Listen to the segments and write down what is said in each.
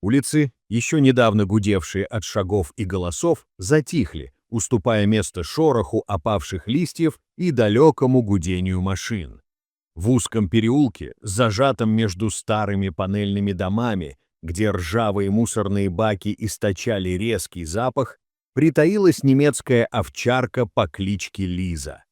Улицы, еще недавно гудевшие от шагов и голосов, затихли, уступая место шороху опавших листьев и далекому гудению машин. В узком переулке, зажатом между старыми панельными домами, где ржавые мусорные баки источали резкий запах, притаилась немецкая овчарка по кличке Лиза.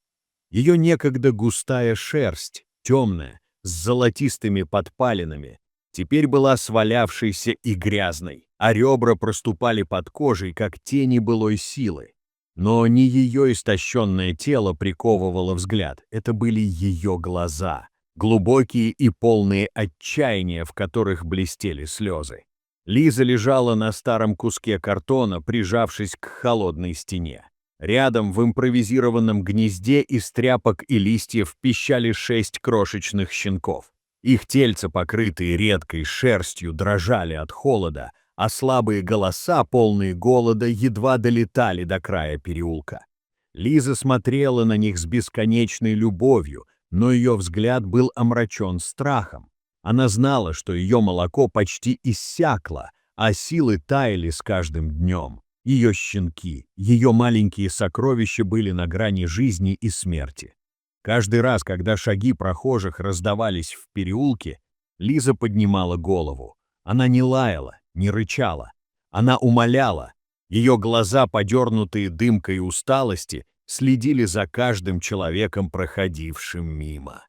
Ее некогда густая шерсть, темная, с золотистыми подпалинами, теперь была свалявшейся и грязной, а ребра проступали под кожей, как тени былой силы. Но не ее истощенное тело приковывало взгляд, это были ее глаза, глубокие и полные отчаяния, в которых блестели слезы. Лиза лежала на старом куске картона, прижавшись к холодной стене. Рядом в импровизированном гнезде из тряпок и листьев пищали 6 крошечных щенков. Их тельца, покрытые редкой шерстью, дрожали от холода, а слабые голоса, полные голода, едва долетали до края переулка. Лиза смотрела на них с бесконечной любовью, но ее взгляд был омрачен страхом. Она знала, что ее молоко почти иссякло, а силы таяли с каждым днем. Ее щенки, ее маленькие сокровища были на грани жизни и смерти. Каждый раз, когда шаги прохожих раздавались в переулке, Лиза поднимала голову. Она не лаяла, не рычала. Она умоляла. Ее глаза, подернутые дымкой усталости, следили за каждым человеком, проходившим мимо.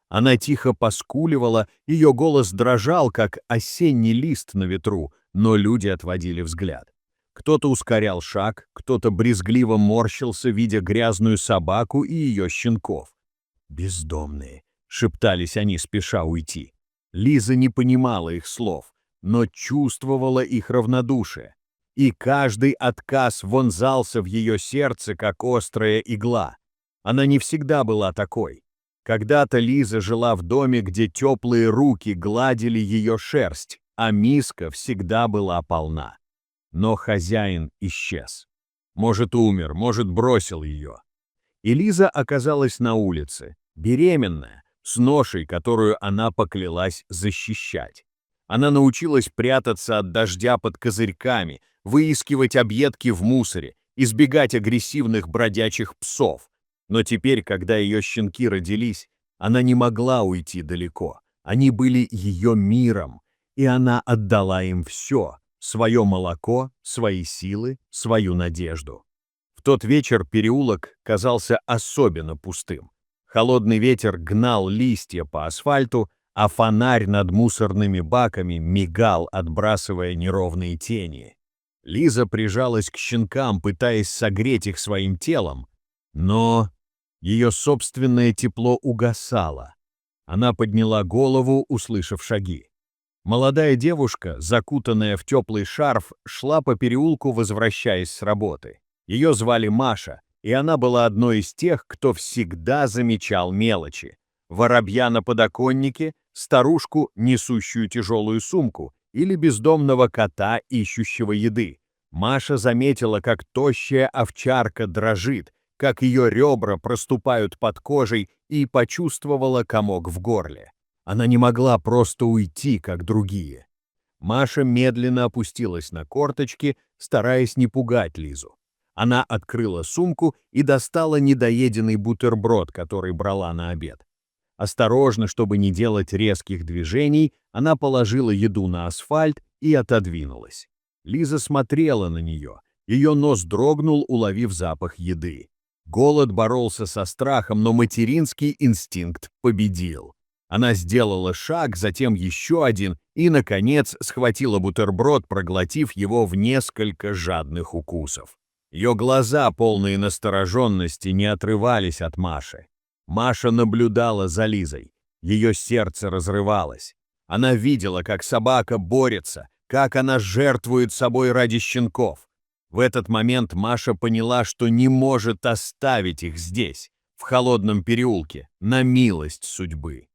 Она тихо поскуливала, ее голос дрожал, как осенний лист на ветру, но люди отводили взгляд. Кто-то ускорял шаг, кто-то брезгливо морщился, видя грязную собаку и ее щенков. «Бездомные», — шептались они, спеша уйти. Лиза не понимала их слов, но чувствовала их равнодушие. И каждый отказ вонзался в ее сердце, как острая игла. Она не всегда была такой. Когда-то Лиза жила в доме, где теплые руки гладили ее шерсть, а миска всегда была полна. Но хозяин исчез. Может, умер, может, бросил ее. И Лиза оказалась на улице, беременная, с ношей, которую она поклялась защищать. Она научилась прятаться от дождя под козырьками, выискивать объедки в мусоре, избегать агрессивных бродячих псов. Но теперь, когда ее щенки родились, она не могла уйти далеко. Они были ее миром, и она отдала им все. Свое молоко, свои силы, свою надежду. В тот вечер переулок казался особенно пустым. Холодный ветер гнал листья по асфальту, а фонарь над мусорными баками мигал, отбрасывая неровные тени. Лиза прижалась к щенкам, пытаясь согреть их своим телом, но ее собственное тепло угасало. Она подняла голову, услышав шаги. Молодая девушка, закутанная в теплый шарф, шла по переулку, возвращаясь с работы. Ее звали Маша, и она была одной из тех, кто всегда замечал мелочи. Воробья на подоконнике, старушку, несущую тяжелую сумку, или бездомного кота, ищущего еды. Маша заметила, как тощая овчарка дрожит, как ее ребра проступают под кожей, и почувствовала комок в горле. Она не могла просто уйти, как другие. Маша медленно опустилась на корточки, стараясь не пугать Лизу. Она открыла сумку и достала недоеденный бутерброд, который брала на обед. Осторожно, чтобы не делать резких движений, она положила еду на асфальт и отодвинулась. Лиза смотрела на нее. Ее нос дрогнул, уловив запах еды. Голод боролся со страхом, но материнский инстинкт победил. Она сделала шаг, затем еще один и, наконец, схватила бутерброд, проглотив его в несколько жадных укусов. Ее глаза, полные настороженности, не отрывались от Маши. Маша наблюдала за Лизой. Ее сердце разрывалось. Она видела, как собака борется, как она жертвует собой ради щенков. В этот момент Маша поняла, что не может оставить их здесь, в холодном переулке, на милость судьбы.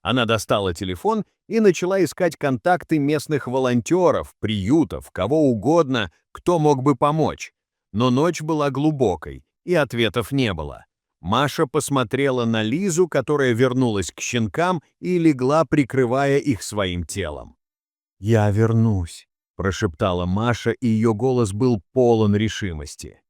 Она достала телефон и начала искать контакты местных волонтеров, приютов, кого угодно, кто мог бы помочь. Но ночь была глубокой, и ответов не было. Маша посмотрела на Лизу, которая вернулась к щенкам и легла, прикрывая их своим телом. «Я вернусь», — прошептала Маша, и ее голос был полон решимости.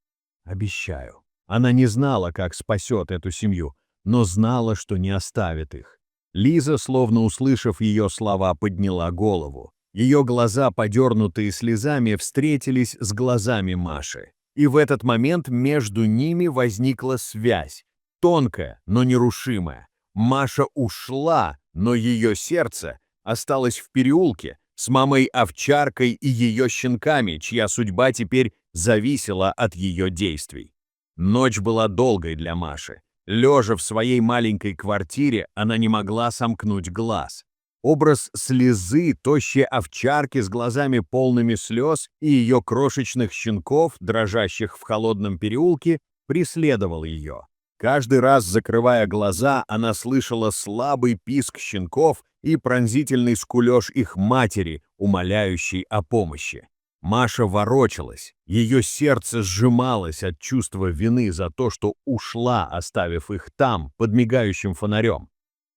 «Обещаю». Она не знала, как спасет эту семью, но знала, что не оставит их. Лиза, словно услышав ее слова, подняла голову. Ее глаза, подернутые слезами, встретились с глазами Маши. И в этот момент между ними возникла связь. Тонкая, но нерушимая. Маша ушла, но ее сердце осталось в переулке с мамой-овчаркой и ее щенками, чья судьба теперь зависела от ее действий. Ночь была долгой для Маши. Лежа в своей маленькой квартире, она не могла сомкнуть глаз. Образ слезы, тощей овчарки с глазами полными слез и ее крошечных щенков, дрожащих в холодном переулке, преследовал ее. Каждый раз, закрывая глаза, она слышала слабый писк щенков и пронзительный скулеж их матери, умоляющей о помощи. Маша ворочалась, ее сердце сжималось от чувства вины за то, что ушла, оставив их там, под мигающим фонарем.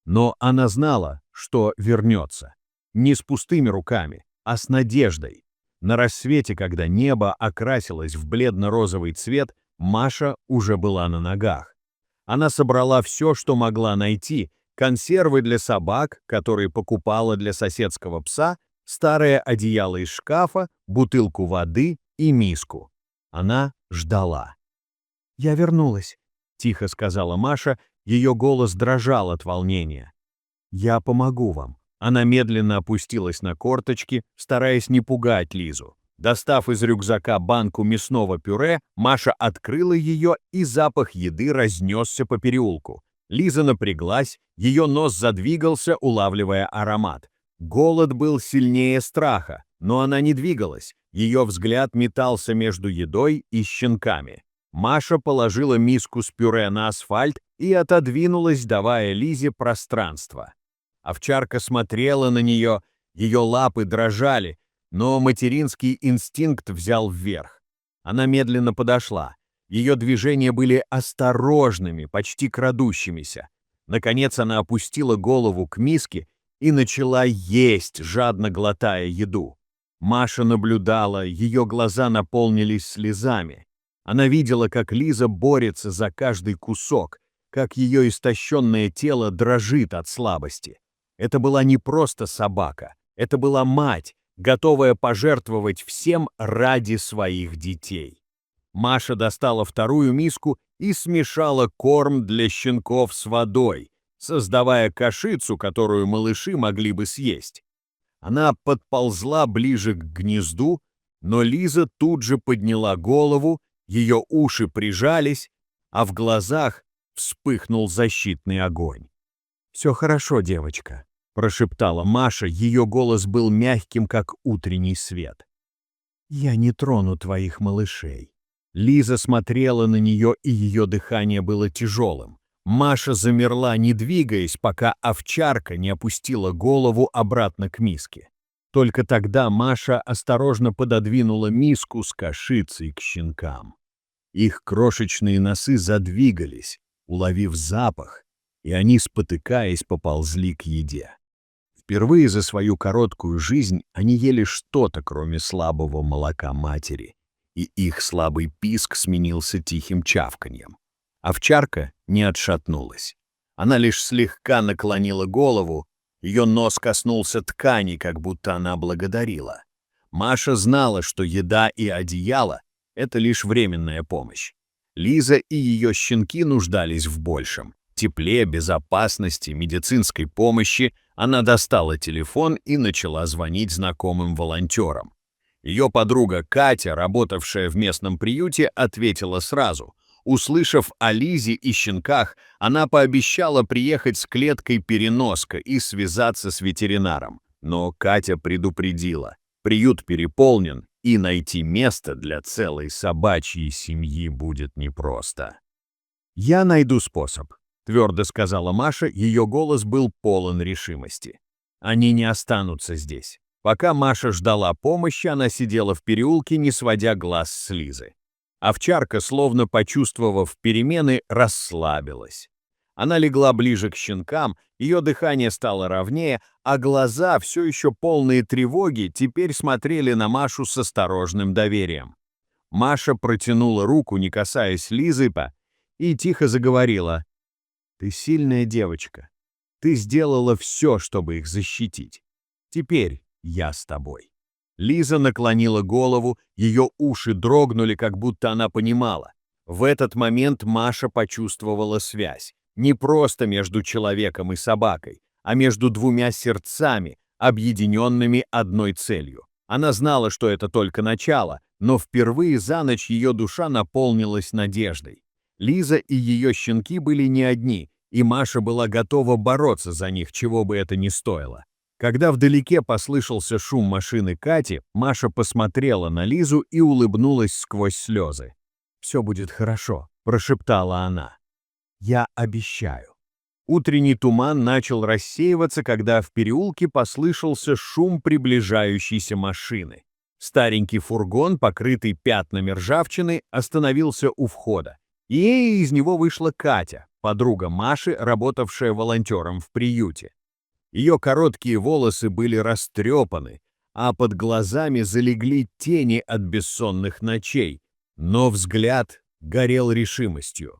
Но она знала, что вернется. Не с пустыми руками, а с надеждой. На рассвете, когда небо окрасилось в бледно-розовый цвет, Маша уже была на ногах. Она собрала все, что могла найти: консервы для собак, которые покупала для соседского пса, старое одеяло из шкафа, бутылку воды и миску. Она ждала. «Я вернулась», — тихо сказала Маша, ее голос дрожал от волнения. «Я помогу вам». Она медленно опустилась на корточки, стараясь не пугать Лизу. Достав из рюкзака банку мясного пюре, Маша открыла ее, и запах еды разнесся по переулку. Лиза напряглась, ее нос задвигался, улавливая аромат. Голод был сильнее страха, но она не двигалась. Ее взгляд метался между едой и щенками. Маша положила миску с пюре на асфальт и отодвинулась, давая Лизе пространство. Овчарка смотрела на нее, ее лапы дрожали, но материнский инстинкт взял вверх. Она медленно подошла. Ее движения были осторожными, почти крадущимися. Наконец она опустила голову к миске и начала есть, жадно глотая еду. Маша наблюдала, ее глаза наполнились слезами. Она видела, как Лиза борется за каждый кусок, как ее истощенное тело дрожит от слабости. Это была не просто собака, это была мать, готовая пожертвовать всем ради своих детей. Маша достала вторую миску и смешала корм для щенков с водой, создавая кашицу, которую малыши могли бы съесть. Она подползла ближе к гнезду, но Лиза тут же подняла голову, ее уши прижались, а в глазах вспыхнул защитный огонь. «Все хорошо, девочка», — прошептала Маша, ее голос был мягким, как утренний свет. «Я не трону твоих малышей». Лиза смотрела на нее, и ее дыхание было тяжелым. Маша замерла, не двигаясь, пока овчарка не опустила голову обратно к миске. Только тогда Маша осторожно пододвинула миску с кашицей к щенкам. Их крошечные носы задвигались, уловив запах, и они, спотыкаясь, поползли к еде. Впервые за свою короткую жизнь они ели что-то, кроме слабого молока матери, и их слабый писк сменился тихим чавканьем. Овчарка не отшатнулась. Она лишь слегка наклонила голову, ее нос коснулся ткани, как будто она благодарила. Маша знала, что еда и одеяло — это лишь временная помощь. Лиза и ее щенки нуждались в большем. Тепле, безопасности, медицинской помощи. Она достала телефон и начала звонить знакомым волонтерам. Ее подруга Катя, работавшая в местном приюте, ответила сразу. Услышав о Лизе и щенках, она пообещала приехать с клеткой-переноска и связаться с ветеринаром. Но Катя предупредила: приют переполнен, и найти место для целой собачьей семьи будет непросто. «Я найду способ», — твердо сказала Маша, ее голос был полон решимости. «Они не останутся здесь». Пока Маша ждала помощи, она сидела в переулке, не сводя глаз с Лизы. Овчарка, словно почувствовав перемены, расслабилась. Она легла ближе к щенкам, ее дыхание стало ровнее, а глаза, все еще полные тревоги, теперь смотрели на Машу с осторожным доверием. Маша протянула руку, не касаясь Лизы, и тихо заговорила. «Ты сильная девочка. Ты сделала все, чтобы их защитить. Теперь я с тобой». Лиза наклонила голову, ее уши дрогнули, как будто она понимала. В этот момент Маша почувствовала связь. Не просто между человеком и собакой, а между двумя сердцами, объединенными одной целью. Она знала, что это только начало, но впервые за ночь ее душа наполнилась надеждой. Лиза и ее щенки были не одни, и Маша была готова бороться за них, чего бы это ни стоило. Когда вдалеке послышался шум машины Кати, Маша посмотрела на Лизу и улыбнулась сквозь слезы. «Все будет хорошо», — прошептала она. «Я обещаю». Утренний туман начал рассеиваться, когда в переулке послышался шум приближающейся машины. Старенький фургон, покрытый пятнами ржавчины, остановился у входа. И из него вышла Катя, подруга Маши, работавшая волонтером в приюте. Ее короткие волосы были растрепаны, а под глазами залегли тени от бессонных ночей, но взгляд горел решимостью.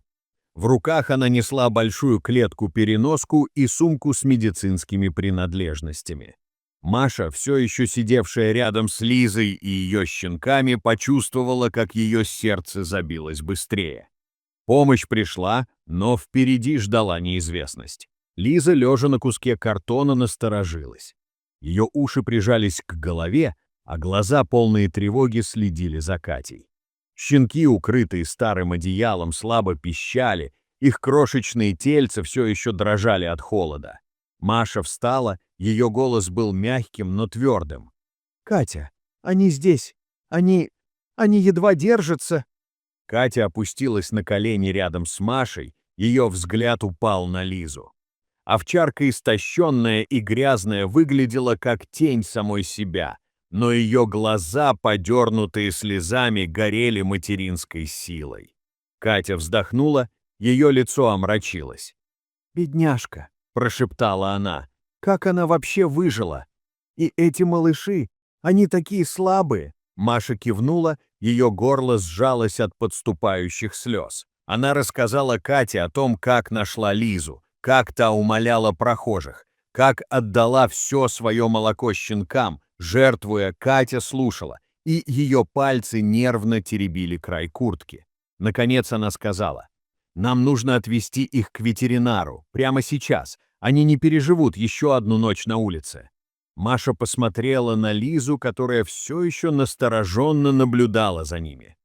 В руках она несла большую клетку-переноску и сумку с медицинскими принадлежностями. Маша, все еще сидевшая рядом с Лизой и ее щенками, почувствовала, как ее сердце забилось быстрее. Помощь пришла, но впереди ждала неизвестность. Лиза, лежа на куске картона, насторожилась. Ее уши прижались к голове, а глаза, полные тревоги, следили за Катей. Щенки, укрытые старым одеялом, слабо пищали, их крошечные тельца все еще дрожали от холода. Маша встала, ее голос был мягким, но твердым. «Катя, они здесь. Они едва держатся». Катя опустилась на колени рядом с Машей, ее взгляд упал на Лизу. Овчарка, истощенная и грязная, выглядела как тень самой себя, но ее глаза, подернутые слезами, горели материнской силой. Катя вздохнула, ее лицо омрачилось. «Бедняжка», — прошептала она, — «как она вообще выжила? И эти малыши, они такие слабые». Маша кивнула, ее горло сжалось от подступающих слез. Она рассказала Кате о том, как нашла Лизу, как та умоляла прохожих, как отдала все свое молоко щенкам, жертвуя. Катя слушала, и ее пальцы нервно теребили край куртки. Наконец она сказала: «Нам нужно отвезти их к ветеринару, прямо сейчас, они не переживут еще одну ночь на улице». Маша посмотрела на Лизу, которая все еще настороженно наблюдала за ними.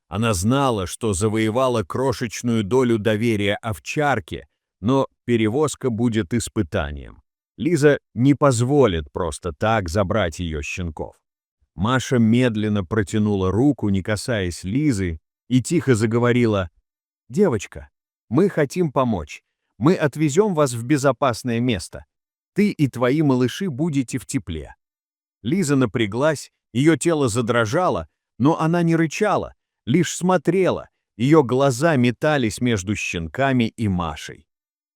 Она знала, что завоевала крошечную долю доверия овчарке, но перевозка будет испытанием. Лиза не позволит просто так забрать ее щенков. Маша медленно протянула руку, не касаясь Лизы, и тихо заговорила: «Девочка, мы хотим помочь. Мы отвезем вас в безопасное место. Ты и твои малыши будете в тепле». Лиза напряглась, ее тело задрожало, но она не рычала, лишь смотрела, ее глаза метались между щенками и Машей.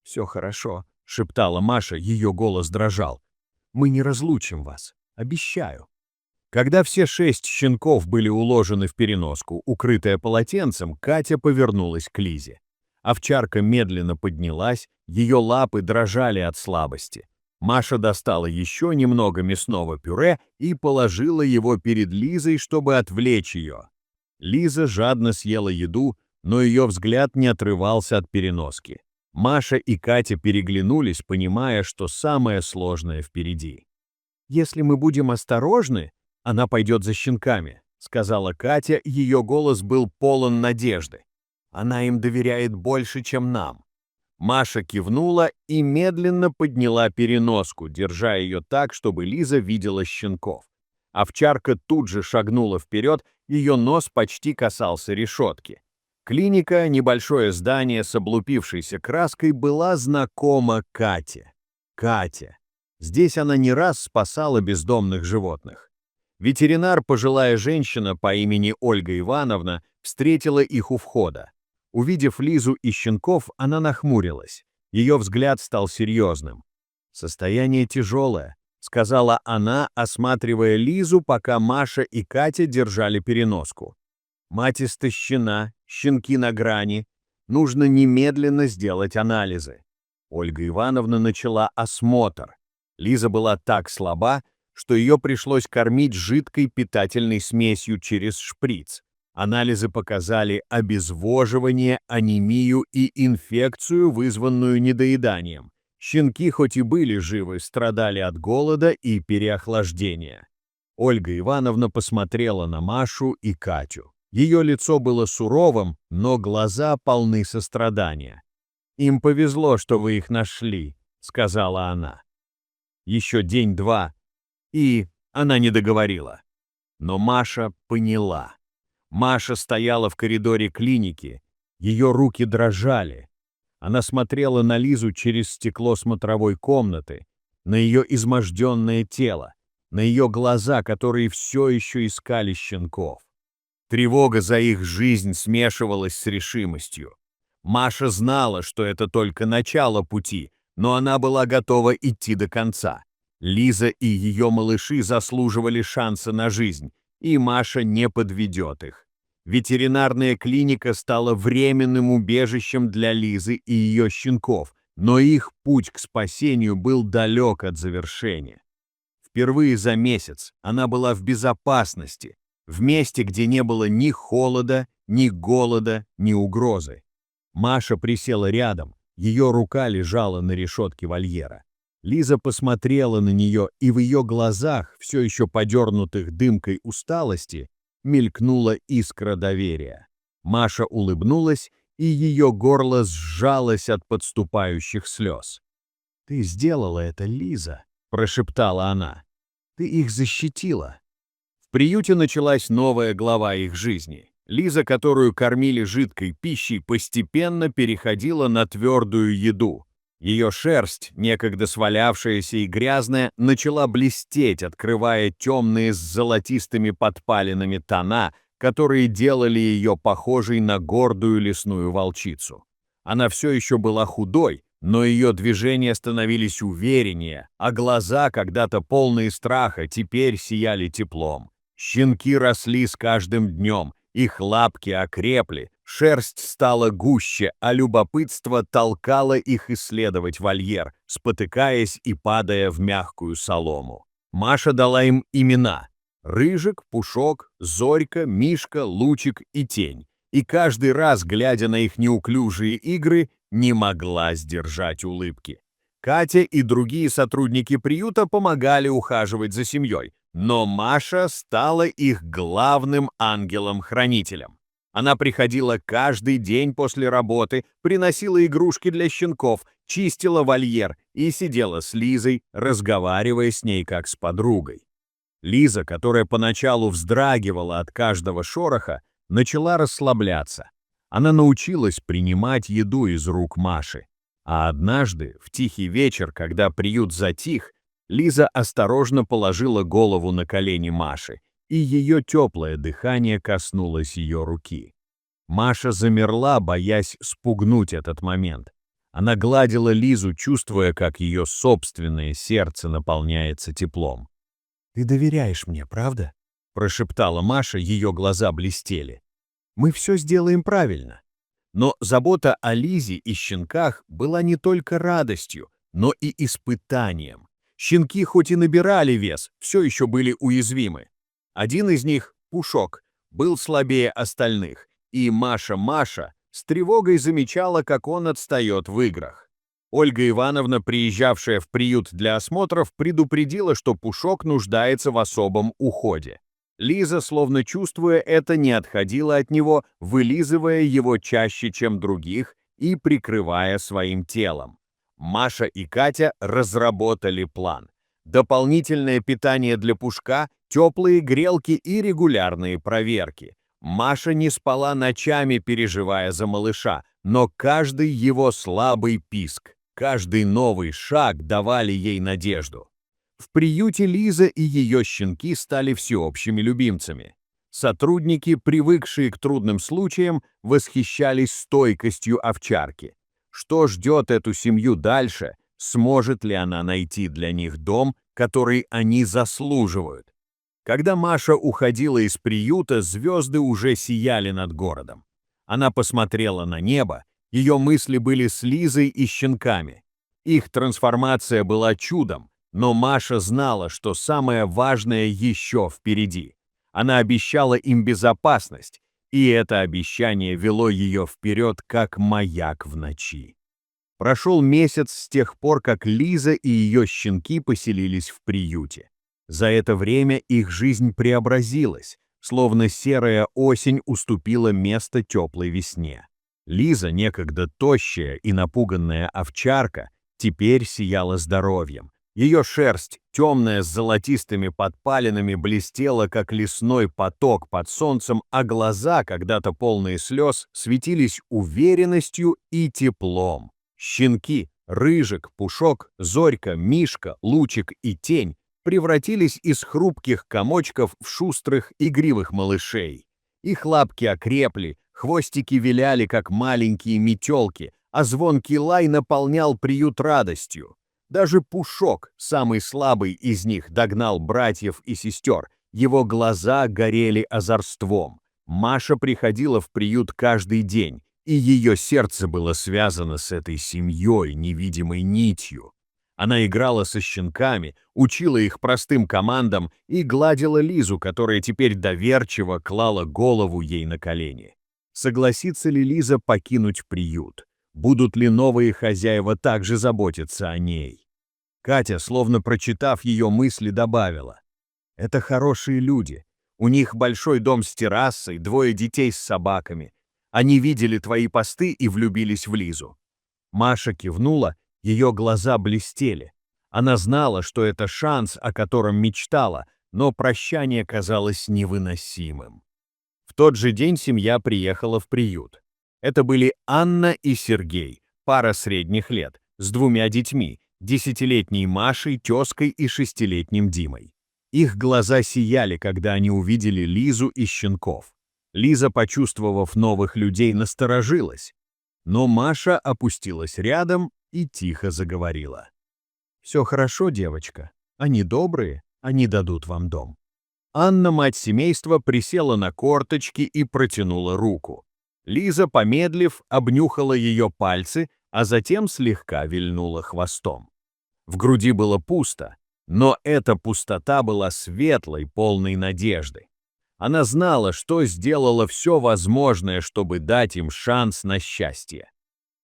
«Все хорошо», — шептала Маша, ее голос дрожал. «Мы не разлучим вас, обещаю». Когда все 6 щенков были уложены в переноску, укрытая полотенцем, Катя повернулась к Лизе. Овчарка медленно поднялась, ее лапы дрожали от слабости. Маша достала еще немного мясного пюре и положила его перед Лизой, чтобы отвлечь ее. Лиза жадно съела еду, но ее взгляд не отрывался от переноски. Маша и Катя переглянулись, понимая, что самое сложное впереди. «Если мы будем осторожны, она пойдет за щенками», — сказала Катя, ее голос был полон надежды. «Она им доверяет больше, чем нам». Маша кивнула и медленно подняла переноску, держа ее так, чтобы Лиза видела щенков. Овчарка тут же шагнула вперед, ее нос почти касался решетки. Клиника, небольшое здание с облупившейся краской, была знакома Кате. Катя. Здесь она не раз спасала бездомных животных. Ветеринар, пожилая женщина по имени Ольга Ивановна, встретила их у входа. Увидев Лизу и щенков, она нахмурилась. Ее взгляд стал серьезным. «Состояние тяжелое», — сказала она, осматривая Лизу, пока Маша и Катя держали переноску. «Мать истощена, щенки на грани. Нужно немедленно сделать анализы». Ольга Ивановна начала осмотр. Лиза была так слаба, что ее пришлось кормить жидкой питательной смесью через шприц. Анализы показали обезвоживание, анемию и инфекцию, вызванную недоеданием. Щенки, хоть и были живы, страдали от голода и переохлаждения. Ольга Ивановна посмотрела на Машу и Катю. Ее лицо было суровым, но глаза полны сострадания. «Им повезло, что вы их нашли», — сказала она. Еще день-два, и она не договорила. Но Маша поняла. Маша стояла в коридоре клиники, ее руки дрожали. Она смотрела на Лизу через стекло смотровой комнаты, на ее изможденное тело, на ее глаза, которые все еще искали щенков. Тревога за их жизнь смешивалась с решимостью. Маша знала, что это только начало пути, но она была готова идти до конца. Лиза и ее малыши заслуживали шанса на жизнь, и Маша не подведет их. Ветеринарная клиника стала временным убежищем для Лизы и ее щенков, но их путь к спасению был далек от завершения. Впервые за месяц она была в безопасности, в месте, где не было ни холода, ни голода, ни угрозы. Маша присела рядом, ее рука лежала на решетке вольера. Лиза посмотрела на нее, и в ее глазах, все еще подернутых дымкой усталости, мелькнула искра доверия. Маша улыбнулась, и ее горло сжалось от подступающих слез. «Ты сделала это, Лиза», — прошептала она. «Ты их защитила». В приюте началась новая глава их жизни. Лиза, которую кормили жидкой пищей, постепенно переходила на твердую еду. Ее шерсть, некогда свалявшаяся и грязная, начала блестеть, открывая темные с золотистыми подпалинами тона, которые делали ее похожей на гордую лесную волчицу. Она все еще была худой, но ее движения становились увереннее, а глаза, когда-то полные страха, теперь сияли теплом. Щенки росли с каждым днем, их лапки окрепли, шерсть стала гуще, а любопытство толкало их исследовать вольер, спотыкаясь и падая в мягкую солому. Маша дала им имена: Рыжик, Пушок, Зорька, Мишка, Лучик и Тень. И каждый раз, глядя на их неуклюжие игры, не могла сдержать улыбки. Катя и другие сотрудники приюта помогали ухаживать за семьей, но Маша стала их главным ангелом-хранителем. Она приходила каждый день после работы, приносила игрушки для щенков, чистила вольер и сидела с Лизой, разговаривая с ней как с подругой. Лиза, которая поначалу вздрагивала от каждого шороха, начала расслабляться. Она научилась принимать еду из рук Маши. А однажды, в тихий вечер, когда приют затих, Лиза осторожно положила голову на колени Маши, и ее теплое дыхание коснулось ее руки. Маша замерла, боясь спугнуть этот момент. Она гладила Лизу, чувствуя, как ее собственное сердце наполняется теплом. «Ты доверяешь мне, правда?» – прошептала Маша, ее глаза блестели. «Мы все сделаем правильно». Но забота о Лизе и щенках была не только радостью, но и испытанием. Щенки хоть и набирали вес, все еще были уязвимы. Один из них, Пушок, был слабее остальных, и Маша с тревогой замечала, как он отстает в играх. Ольга Ивановна, приезжавшая в приют для осмотров, предупредила, что Пушок нуждается в особом уходе. Лиза, словно чувствуя это, не отходила от него, вылизывая его чаще, чем других, и прикрывая своим телом. Маша и Катя разработали план. Дополнительное питание для Пушка, теплые грелки и регулярные проверки. Маша не спала ночами, переживая за малыша, но каждый его слабый писк, каждый новый шаг давали ей надежду. В приюте Лиза и ее щенки стали всеобщими любимцами. Сотрудники, привыкшие к трудным случаям, восхищались стойкостью овчарки. что ждет эту семью дальше, сможет ли она найти для них дом, который они заслуживают. Когда Маша уходила из приюта, звезды уже сияли над городом. Она посмотрела на небо, ее мысли были с Лизой и щенками. Их трансформация была чудом, но Маша знала, что самое важное еще впереди. Она обещала им безопасность, и это обещание вело ее вперед, как маяк в ночи. Прошел месяц с тех пор, как Лиза и ее щенки поселились в приюте. За это время их жизнь преобразилась, словно серая осень уступила место теплой весне. Лиза, некогда тощая и напуганная овчарка, теперь сияла здоровьем. Ее шерсть, темная с золотистыми подпалинами, блестела, как лесной поток под солнцем, а глаза, когда-то полные слез, светились уверенностью и теплом. Щенки — Рыжик, Пушок, Зорька, Мишка, Лучик и Тень — превратились из хрупких комочков в шустрых, игривых малышей. Их лапки окрепли, хвостики виляли, как маленькие метелки, а звонкий лай наполнял приют радостью. Даже Пушок, самый слабый из них, догнал братьев и сестер. Его глаза горели озорством. Маша приходила в приют каждый день, и ее сердце было связано с этой семьей невидимой нитью. Она играла со щенками, учила их простым командам и гладила Лизу, которая теперь доверчиво клала голову ей на колени. Согласится ли Лиза покинуть приют? Будут ли новые хозяева также заботиться о ней? Катя, словно прочитав ее мысли, добавила: «Это хорошие люди. У них большой дом с террасой, 2 детей с собаками. Они видели твои посты и влюбились в Лизу». Маша кивнула, ее глаза блестели. Она знала, что это шанс, о котором мечтала, но прощание казалось невыносимым. В тот же день семья приехала в приют. Это были Анна и Сергей, пара средних лет, с 2 детьми, 10-летней Машей, тезкой и 6-летним Димой. Их глаза сияли, когда они увидели Лизу и щенков. Лиза, почувствовав новых людей, насторожилась. Но Маша опустилась рядом и тихо заговорила. «Все хорошо, девочка. Они добрые, они дадут вам дом». Анна, мать семейства, присела на корточки и протянула руку. Лиза, помедлив, обнюхала ее пальцы, а затем слегка вильнула хвостом. В груди было пусто, но эта пустота была светлой, полной надежды. Она знала, что сделала все возможное, чтобы дать им шанс на счастье.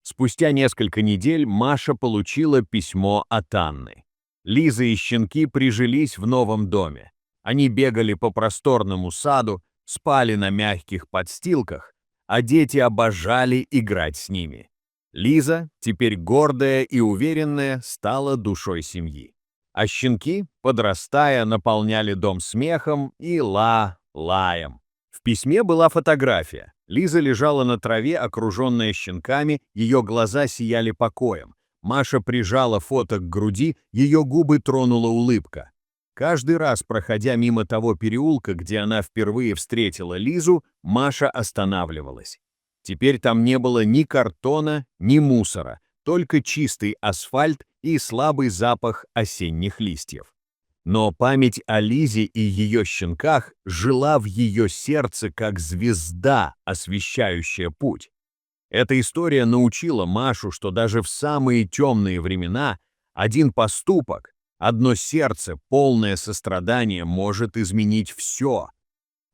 Спустя несколько недель Маша получила письмо от Анны. Лиза и щенки прижились в новом доме. Они бегали по просторному саду, спали на мягких подстилках, а дети обожали играть с ними. Лиза, теперь гордая и уверенная, стала душой семьи. А щенки, подрастая, наполняли дом смехом и лаем. В письме была фотография. Лиза лежала на траве, окруженная щенками, ее глаза сияли покоем. Маша прижала фото к груди, ее губы тронула улыбка. Каждый раз, проходя мимо того переулка, где она впервые встретила Лизу, Маша останавливалась. Теперь там не было ни картона, ни мусора, только чистый асфальт и слабый запах осенних листьев. Но память о Лизе и ее щенках жила в ее сердце, как звезда, освещающая путь. Эта история научила Машу, что даже в самые темные времена один поступок, одно сердце, полное сострадания, может изменить все.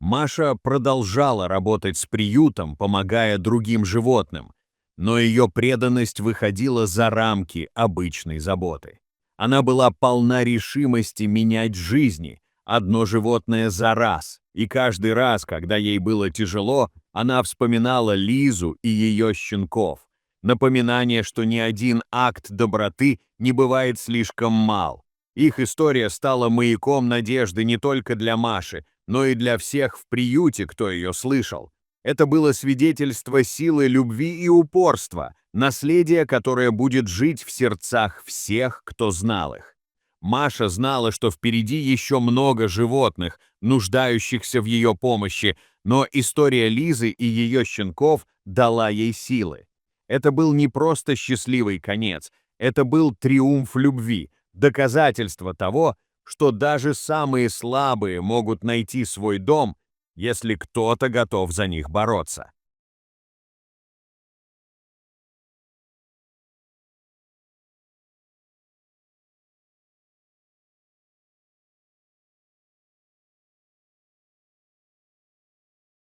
Маша продолжала работать с приютом, помогая другим животным, но ее преданность выходила за рамки обычной заботы. Она была полна решимости менять жизни, одно животное за раз, и каждый раз, когда ей было тяжело, она вспоминала Лизу и ее щенков. Напоминание, что ни один акт доброты не бывает слишком мал. Их история стала маяком надежды не только для Маши, но и для всех в приюте, кто ее слышал. Это было свидетельство силы любви и упорства, наследие, которое будет жить в сердцах всех, кто знал их. Маша знала, что впереди еще много животных, нуждающихся в ее помощи, но история Лизы и ее щенков дала ей силы. Это был не просто счастливый конец, это был триумф любви, доказательство того, что даже самые слабые могут найти свой дом, если кто-то готов за них бороться.